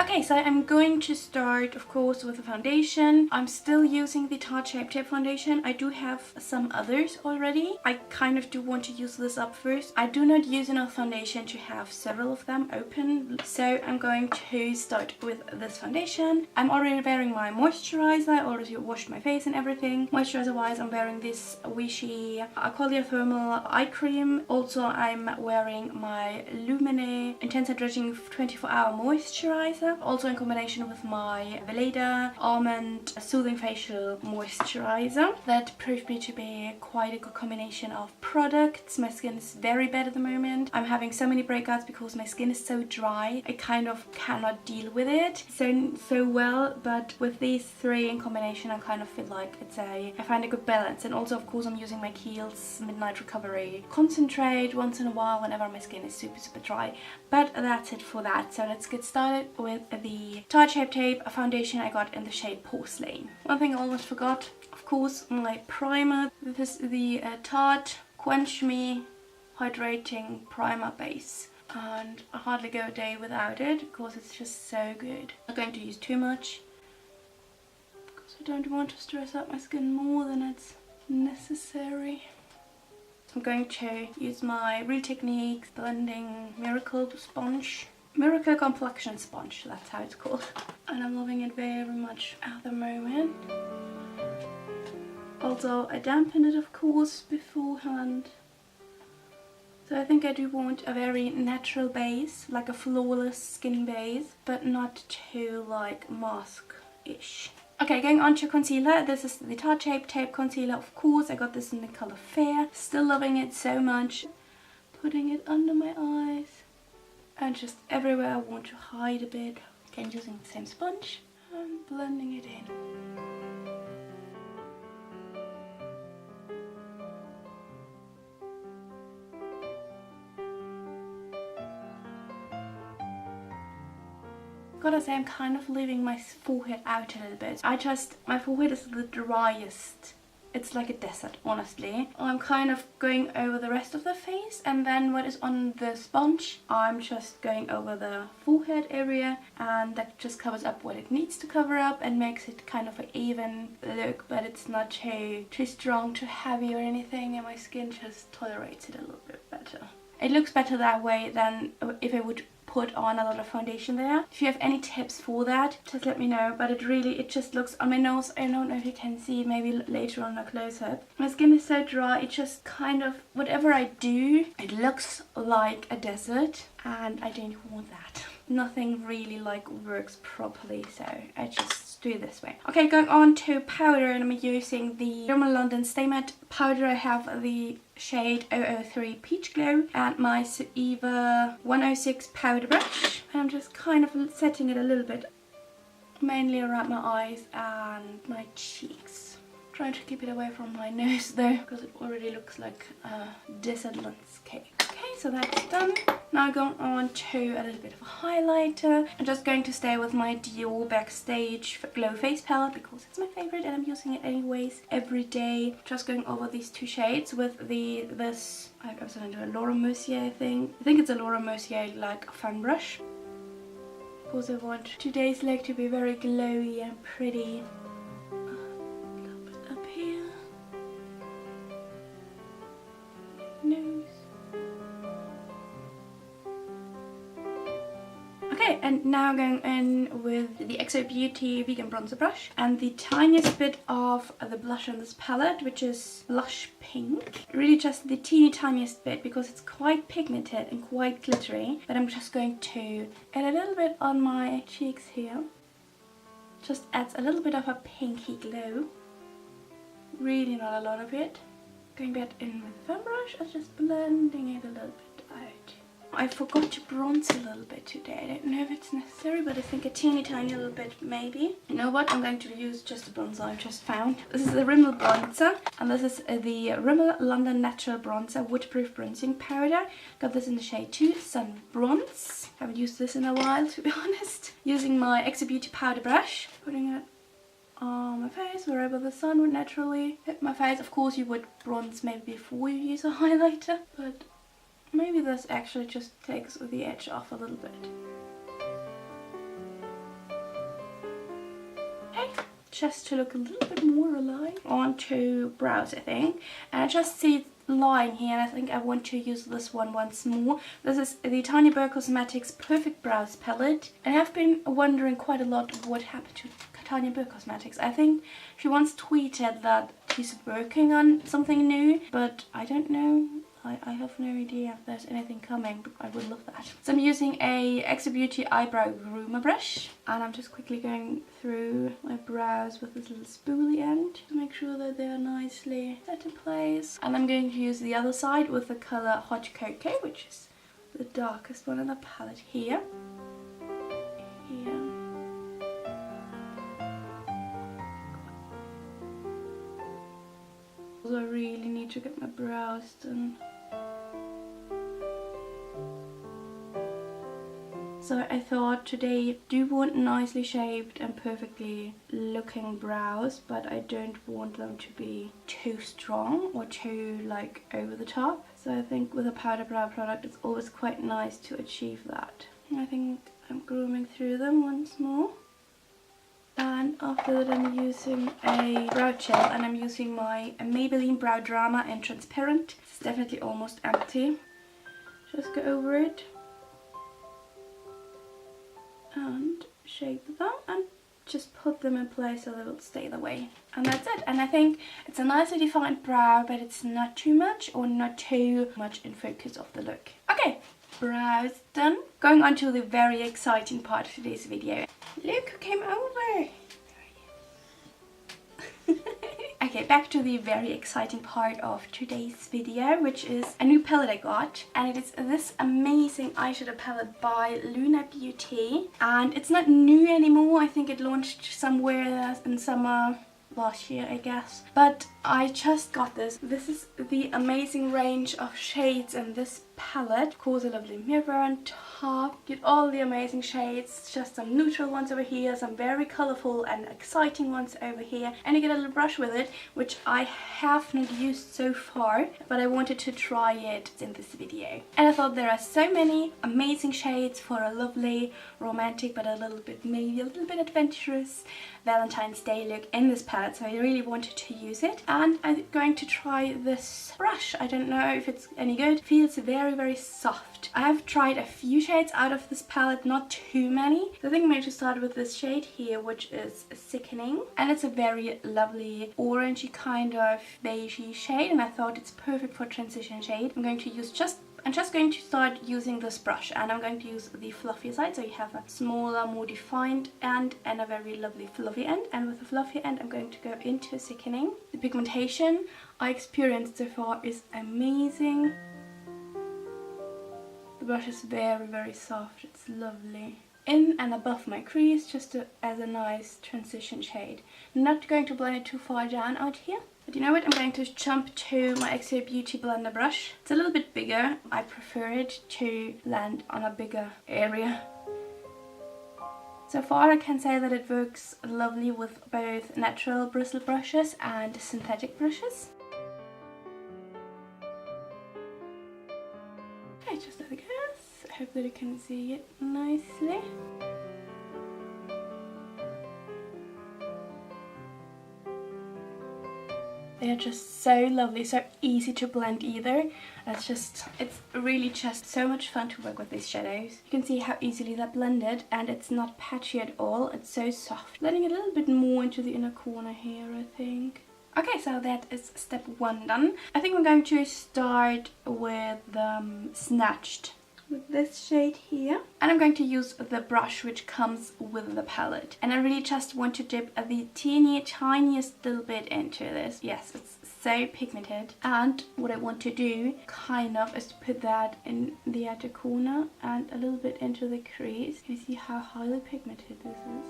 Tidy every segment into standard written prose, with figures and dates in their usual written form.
Okay, so I'm going to start, of course, with the foundation. I'm still using the Tarte Shape Tape foundation. I do have some others already. I kind of do want to use this up first. I do not use enough foundation to have several of them open, so I'm going to start with this foundation. I'm already wearing my moisturizer. I already washed my face and everything. Moisturizer wise, I'm wearing this Vichy Aqualia Thermal Eye Cream. Also, I'm wearing my Lumine Intense Hydrating 24-hour moisturizer. Also in combination with my Veleda Almond Soothing Facial Moisturizer. That proved me to be quite a good combination of products. My skin is very bad at the moment. I'm having so many breakouts because my skin is so dry. I kind of cannot deal with it so well, but with these three in combination I kind of feel like I find a good balance. And also, of course, I'm using my Kiehl's Midnight Recovery Concentrate once in a while whenever my skin is super dry. But that's it for that. So let's get started with the Tarte Shape Tape foundation I got in the shade Porcelain. One thing I almost forgot, of course, my primer. This is the Tarte Quench Me Hydrating Primer Base. And I hardly go a day without it because it's just so good. I'm not going to use too much because I don't want to stress out my skin more than it's necessary. So I'm going to use my Real Techniques Blending Miracle Sponge. Miracle Complexion Sponge, that's how it's called. And I'm loving it very much at the moment. Also, I dampened it, of course, beforehand. So I think I do want a very natural base, like a flawless skin base, but not too like mask-ish. Okay, going on to concealer. This is the Tarte Shape Tape concealer, of course. I got this in the color Fair. Still loving it so much. Putting it under my eyes and just everywhere I want to hide a bit. Again, using the same sponge and blending it in. Gotta say, I'm kind of leaving my forehead out a little bit. My forehead is the driest. It's like a desert, honestly. I'm kind of going over the rest of the face, and then what is on the sponge, I'm just going over the forehead area, and that just covers up what it needs to cover up and makes it kind of an even look, but it's not too strong, too heavy or anything, and my skin just tolerates it a little bit better. It looks better that way than if I would put on a lot of foundation there. If you have any tips for that, just let me know. But it just looks on my nose. I don't know if you can see, maybe later on a close-up. My skin is so dry, it just kind of, whatever I do, it looks like a desert, and I don't want that. Nothing really like works properly, so I just do it this way. Okay, going on to powder, and I'm using the Rimmel London Stay Matte powder. I have the shade 003 Peach Glow and my Eva 106 powder brush. And I'm just kind of setting it a little bit, mainly around my eyes and my cheeks. Trying to keep it away from my nose though, because it already looks like a desert landscape. Okay, so that's done. Now going on to a little bit of a highlighter. I'm just going to stay with my Dior Backstage Glow Face Palette because it's my favorite and I'm using it anyways every day. Just going over these two shades with this, I was going to do a Laura Mercier, I think it's a Laura Mercier like fan brush. Because I want today's leg to be very glowy and pretty. Okay, and now going in with the XO Beauty Vegan Bronzer Brush and the tiniest bit of the blush on this palette, which is Blush Pink. Really just the teeny tiniest bit because it's quite pigmented and quite glittery. But I'm just going to add a little bit on my cheeks here. Just adds a little bit of a pinky glow. Really not a lot of it. Going back in with the fan brush and just blending it a little bit out. I forgot to bronze a little bit today. I don't know if it's necessary, but I think a teeny tiny little bit maybe. You know what? I'm going to use just the bronzer I've just found. This is the Rimmel bronzer, and this is the Rimmel London Natural Bronzer Waterproof Bronzing Powder. Got this in the shade 2 Sun Bronze. Haven't used this in a while, to be honest. Using my XO Beauty powder brush, putting it on my face wherever the sun would naturally hit my face. Of course, you would bronze maybe before you use a highlighter, but maybe this actually just takes the edge off a little bit. just to look a little bit more alive onto brows, I think. And I just see it lying here, and I think I want to use this one once more. This is the Tiny Burr Cosmetics Perfect Brows Palette, and I've been wondering quite a lot what happened to Tiny Burr Cosmetics. I think she once tweeted that she's working on something new, but I don't know. I have no idea if there's anything coming, but I would love that. So I'm using a LunarBeauty Eyebrow Groomer brush, and I'm just quickly going through my brows with this little spoolie end to make sure that they're nicely set in place. And I'm going to use the other side with the colour Hot Cocoa, which is the darkest one in the palette here. So I really need to get my brows done. So I thought today I do want nicely shaped and perfectly looking brows, but I don't want them to be too strong or too like over the top. So I think with a powder brow product it's always quite nice to achieve that. I think I'm grooming through them once more. And after that I'm using a brow gel, and I'm using my Maybelline Brow Drama in Transparent. It's definitely almost empty. Just go over it and shape them and just put them in place so they will stay the way. And that's it. And I think it's a nicely defined brow, but it's not too much or not too much in focus of the look. Okay, brows done. Going on to the very exciting part of today's video. Look who came over! Okay, back to the very exciting part of today's video, which is a new palette I got. And it is this amazing eyeshadow palette by LunarBeauty. And it's not new anymore. I think it launched somewhere in summer last year, I guess. But I just got this. This is the amazing range of shades in this palette. Of course, a lovely mirror on top. Get all the amazing shades. Just some neutral ones over here, some very colorful and exciting ones over here. And you get a little brush with it, which I have not used so far, but I wanted to try it in this video. And I thought there are so many amazing shades for a lovely, romantic, but a little bit, maybe a little bit adventurous Valentine's Day look in this palette, so I really wanted to use it. And I'm going to try this brush. I don't know if it's any good. It feels very soft. I have tried a few shades out of this palette, not too many. So I think I'm going to start with this shade here, which is Sickening. And it's a very lovely orangey kind of beigey shade, and I thought it's perfect for transition shade. I'm just going to start using this brush, and I'm going to use the fluffy side, so you have a smaller, more defined end and a very lovely fluffy end. And with the fluffy end I'm going to go into Sickening. The pigmentation I experienced so far is amazing. The brush is very soft, it's lovely. In and above my crease, just as a nice transition shade. I'm not going to blend it too far down out here. But you know what, I'm going to jump to my LunarBeauty blender brush. It's a little bit bigger. I prefer it to blend on a bigger area. So far I can say that it works lovely with both natural bristle brushes and synthetic brushes. Okay, just like this. I hope that you can see it nicely. They're just so lovely, so easy to blend either. It's really just so much fun to work with these shadows. You can see how easily they're blended, and it's not patchy at all. It's so soft. Blending it a little bit more into the inner corner here, I think. Okay, so that is step 1 done. I think we're going to start with Snatched, with this shade here. And I'm going to use the brush which comes with the palette. And I really just want to dip the tiniest little bit into this. Yes, it's so pigmented. And what I want to do kind of is to put that in the outer corner and a little bit into the crease. You see how highly pigmented this is.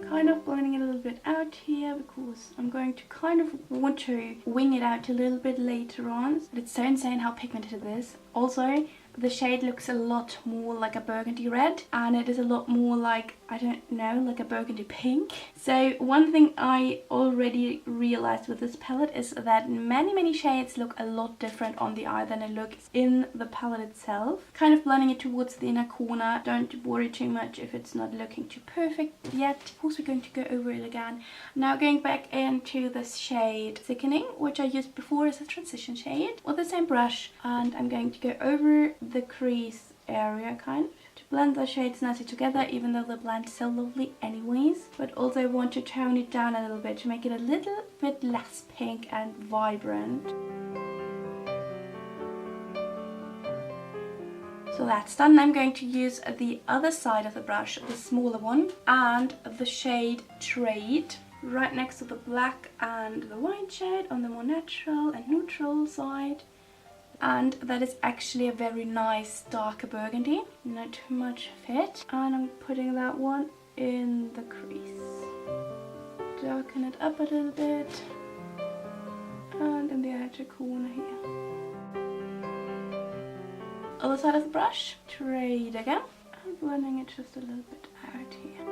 Kind of blending it a little bit out here because I'm going to kind of want to wing it out a little bit later on. But it's so insane how pigmented it is. Also, the shade looks a lot more like a burgundy red, and it is a lot more like I don't know, like a burgundy pink. So one thing I already realized with this palette is that many shades look a lot different on the eye than it looks in the palette itself. Kind of blending it towards the inner corner. Don't worry too much if it's not looking too perfect yet. Of course we're going to go over it again. Now going back into this shade Sickening, which I used before as a transition shade, with the same brush, and I'm going to go over the crease area kind of to blend the shades nicely together, even though they blend so lovely anyways. But also I want to tone it down a little bit to make it a little bit less pink and vibrant. So that's done. I'm going to use the other side of the brush, the smaller one, and the shade Trade right next to the black and the white shade on the more natural and neutral side. And that is actually a very nice darker burgundy, not too much fit. And I'm putting that one in the crease. Darken it up a little bit. And in the outer corner here. Other side of the brush, Trade again. And blending it just a little bit out here.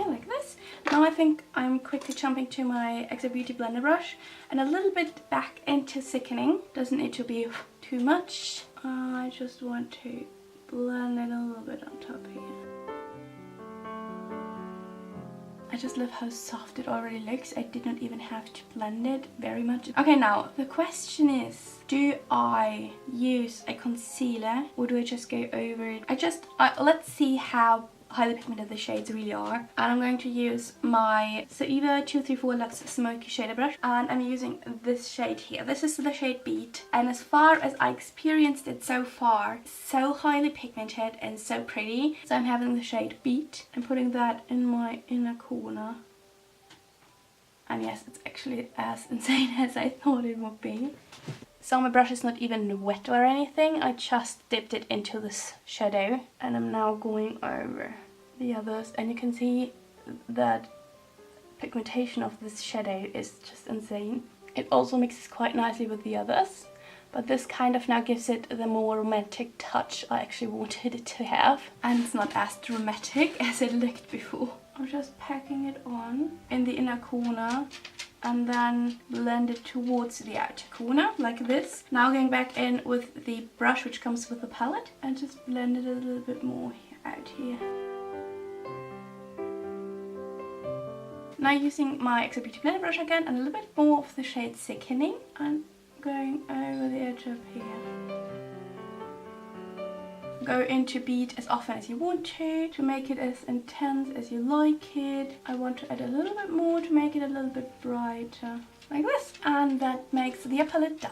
Like this. Now I think I'm quickly jumping to my Exo Beauty blender brush and a little bit back into Sickening. Doesn't need to be too much. I just want to blend it a little bit on top here. I just love how soft it already looks. I did not even have to blend it very much. Okay, now the question is, do I use a concealer or do I just go over it? Let's see how highly pigmented the shades really are. And I'm going to use my Zoeva 234 Luxe Smoky Shader Brush, and I'm using this shade here. This is the shade Beat, and as far as I experienced it so far, so highly pigmented and so pretty. So I'm having the shade Beat and putting that in my inner corner. And yes, it's actually as insane as I thought it would be. So my brush is not even wet or anything, I just dipped it into this shadow and I'm now going over the others, and you can see that pigmentation of this shadow is just insane. It also mixes quite nicely with the others, but this kind of now gives it the more romantic touch I actually wanted it to have, and it's not as dramatic as it looked before. I'm just packing it on in the inner corner and then blend it towards the outer corner like this. Now going back in with the brush which comes with the palette and just blend it a little bit more out here. Now using my Exo Beauty blender brush again and a little bit more of the shade Sickening and going over the edge up here. Go into Beat as often as you want to make it as intense as you like it. I want to add a little bit more to make it a little bit brighter, like this, and that makes the palette done.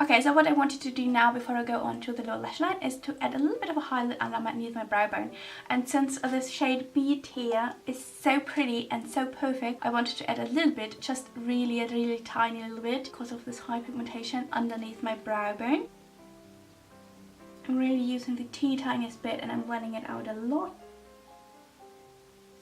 Okay, so what I wanted to do now before I go on to the lower lash line is to add a little bit of a highlight underneath my brow bone. And since this shade Beat here is so pretty and so perfect, I wanted to add a little bit, just really a really tiny little bit, because of this high pigmentation underneath my brow bone. I'm really using the teeny tiniest bit and I'm blending it out a lot.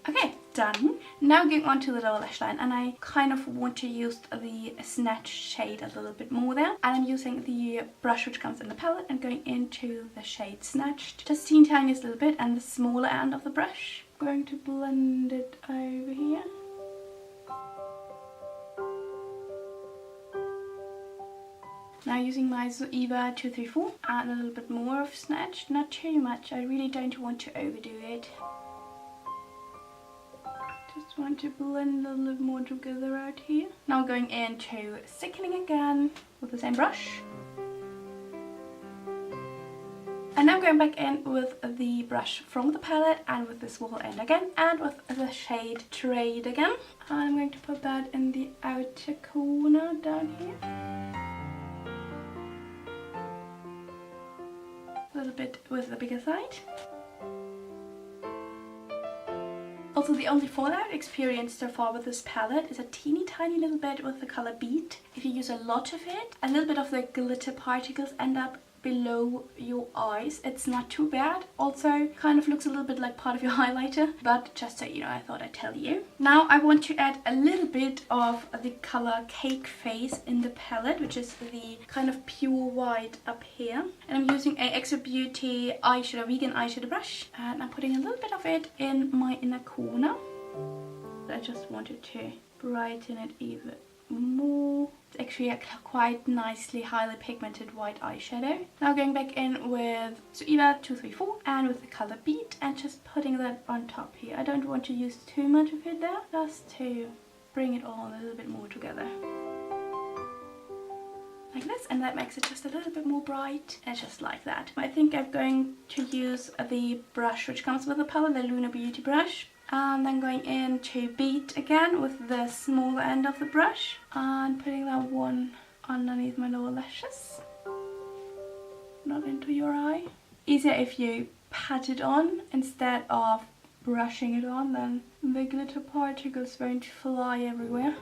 Okay, done. Now going on to the lower lash line, and I kind of want to use the Snatch shade a little bit more there. And I'm using the brush which comes in the palette and going into the shade Snatched. Just teeny tiniest little bit and the smaller end of the brush. I'm going to blend it over here. Now using my Zoeva 234 and a little bit more of Snatched, not too much, I really don't want to overdo it. Just want to blend a little more together out here. Now going into Sickening again with the same brush. And now going back in with the brush from the palette and with the small end again and with the shade Trade again. And I'm going to put that in the outer corner down here. A little bit with the bigger side. Also, the only fallout experienced so far with this palette is a teeny tiny little bit with the color Beat. If you use a lot of it, a little bit of the glitter particles end up below your eyes. It's not too bad. Also kind of looks a little bit like part of your highlighter, but just so you know, I thought I'd tell you. Now I want to add a little bit of the color Cake Face in the palette, which is the kind of pure white up here. And I'm using a Exo Beauty eyeshadow, vegan eyeshadow brush, and I'm putting a little bit of it in my inner corner. I just wanted to brighten it even more. It's actually a quite nicely highly pigmented white eyeshadow. Now going back in with Suiva 234 and with the color Beat, and just putting that on top here. I don't want to use too much of it there, just to bring it all a little bit more together. Like this, and that makes it just a little bit more bright, and just like that. I think I'm going to use the brush which comes with the palette, the LunarBeauty brush. And then going in to Beat again with the smaller end of the brush and putting that one underneath my lower lashes, not into your eye. Easier if you pat it on instead of brushing it on, then the glitter particles won't fly everywhere.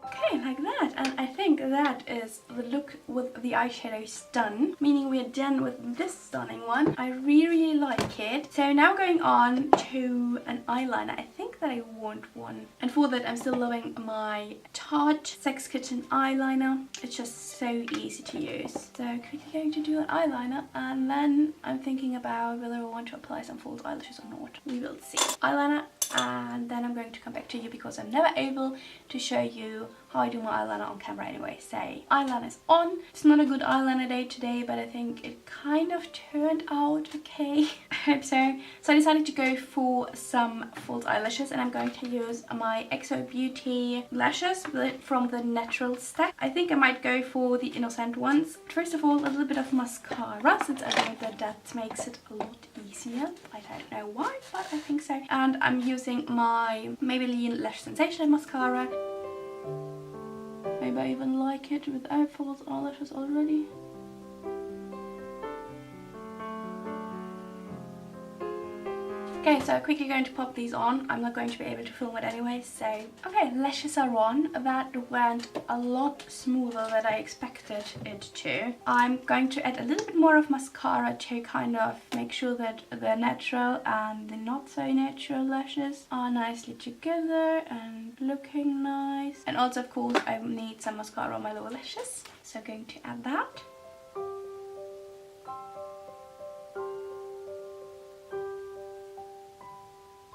Okay, like that, and I think that is the look with the eyeshadows done, meaning we're done with this stunning one. I really like it. So now going on to an eyeliner. I think that I want one, and for that I'm still loving my Tarte Sex Kitten eyeliner. It's just so easy to use. So quickly going to do an eyeliner, and then I'm thinking about whether I want to apply some false eyelashes or not. We will see. Eyeliner, and then I'm going to come back to you because I'm never able to show you how I do my eyeliner on camera anyway. So eyeliner's on. It's not a good eyeliner day today, but I think it kind of turned out okay. I hope so. So I decided to go for some false eyelashes, and I'm going to use my Exo Beauty lashes from the natural stack. I think I might go for the innocent ones. First of all, a little bit of mascara, since I think that makes it a lot easier. I don't know why, but I think so. And I'm using my Maybelline Lash Sensation mascara. Maybe I even like it without false eyelashes already. Okay, so I'm quickly going to pop these on. I'm not going to be able to film it anyway, so... Okay, lashes are on. That went a lot smoother than I expected it to. I'm going to add a little bit more of mascara to kind of make sure that the natural and the not so natural lashes are nicely together and looking nice. And also, of course, I need some mascara on my lower lashes, so I'm going to add that.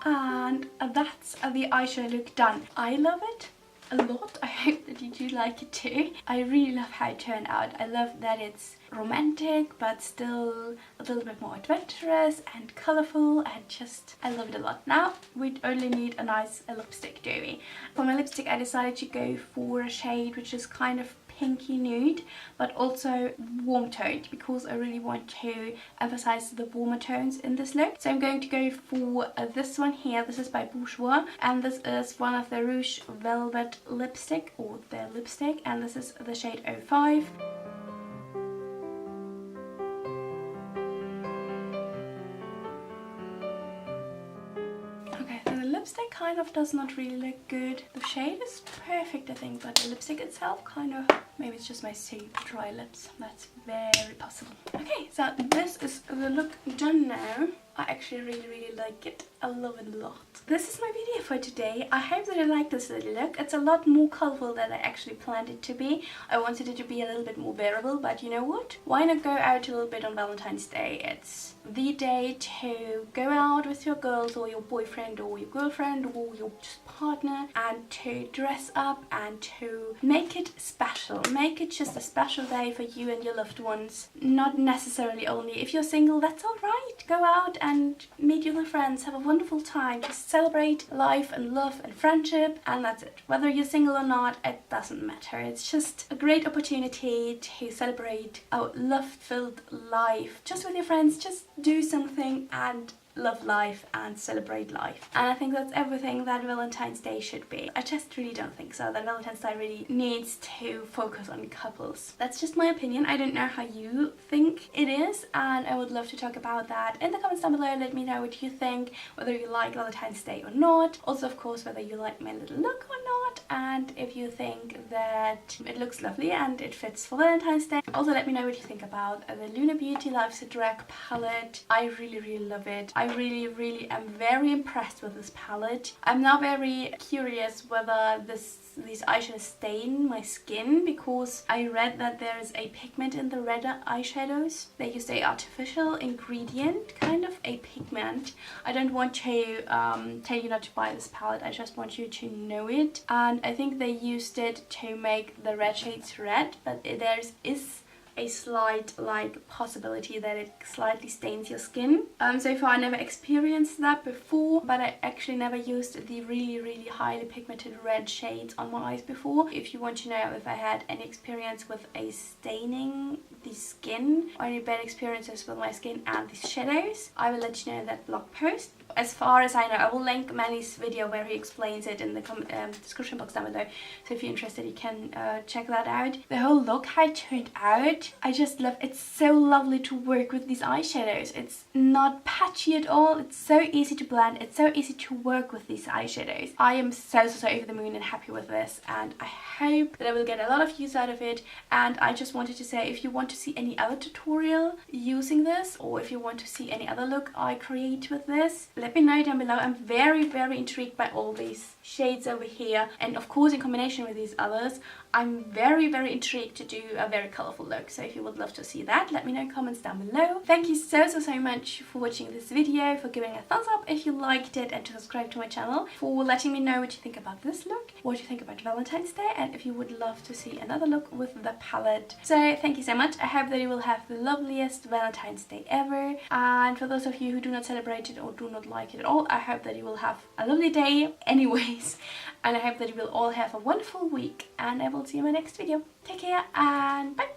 And that's the eyeshadow look done. I love it a lot. I hope that you do like it too. I really love how it turned out. I love that it's romantic but still a little bit more adventurous and colourful, and just I love it a lot. Now we only need a nice lipstick, do we? For my lipstick I decided to go for a shade which is kind of pinky nude but also warm toned, because I really want to emphasize the warmer tones in this look. So I'm going to go for this one here. This is by Bourjois, and this is one of the Rouge Velvet lipstick, or their lipstick, and this is the shade 05. Lipstick kind of does not really look good. The shade is perfect, I think, but the lipstick itself kind of, maybe it's just my super dry lips. That's very possible. Okay, so this is the look done now. I actually really like it. I love it a lot. This is my video for today. I hope that you like this little look. It's a lot more colourful than I actually planned it to be. I wanted it to be a little bit more bearable, but you know what? Why not go out a little bit on Valentine's Day? It's the day to go out with your girls or your boyfriend or your girlfriend or your partner, and to dress up and to make it special. Make it just a special day for you and your loved ones. Not necessarily only if you're single, that's alright. Go out and meet your friends, have a wonderful time, just celebrate life and love and friendship, and that's it. Whether you're single or not, it doesn't matter. It's just a great opportunity to celebrate our love-filled life just with your friends. Just do something and love life and celebrate life. And I think that's everything that Valentine's Day should be. I just really don't think so, that Valentine's Day really needs to focus on couples. That's just my opinion. I don't know how you think it is, and I would love to talk about that in the comments down below. Let me know what you think, whether you like Valentine's Day or not. Also, of course, whether you like my little look or not, and if you think that it looks lovely and it fits for Valentine's Day. Also, let me know what you think about the LunarBeauty Life Drag palette. I really love it. I really am very impressed with this palette. I'm now very curious whether these eyeshadows stain my skin, because I read that there is a pigment in the red eyeshadows. They used an artificial ingredient, kind of a pigment. I don't want to tell you not to buy this palette, I just want you to know it. And I think they used it to make the red shades red, but there is a slight possibility that it slightly stains your skin. So far I never experienced that before, but I actually never used the really highly pigmented red shades on my eyes before. If you want to know if I had any experience with a staining the skin or any bad experiences with my skin and these shadows, I will let you know in that blog post. As far as I know, I will link Manny's video where he explains it in the description box down below. So if you're interested, you can check that out. The whole look how it turned out, I just love. It's so lovely to work with these eyeshadows. It's not patchy at all. It's so easy to blend. It's so easy to work with these eyeshadows. I am so over the moon and happy with this, and I hope that I will get a lot of use out of it. And I just wanted to say, if you want to see any other tutorial using this, or if you want to see any other look I create with this, let me know down below. I'm very intrigued by all these shades over here, and of course in combination with these others, I'm very intrigued to do a very colorful look. So if you would love to see that, let me know in comments down below. Thank you so much for watching this video, for giving a thumbs up if you liked it, and to subscribe to my channel, for letting me know what you think about this look, what you think about Valentine's Day, and if you would love to see another look with the palette. So thank you so much. I hope that you will have the loveliest Valentine's Day ever, and for those of you who do not celebrate it or do not like it at all, I hope that you will have a lovely day anyways, and I hope that you will all have a wonderful week, and I will see you in my next video. Take care and bye!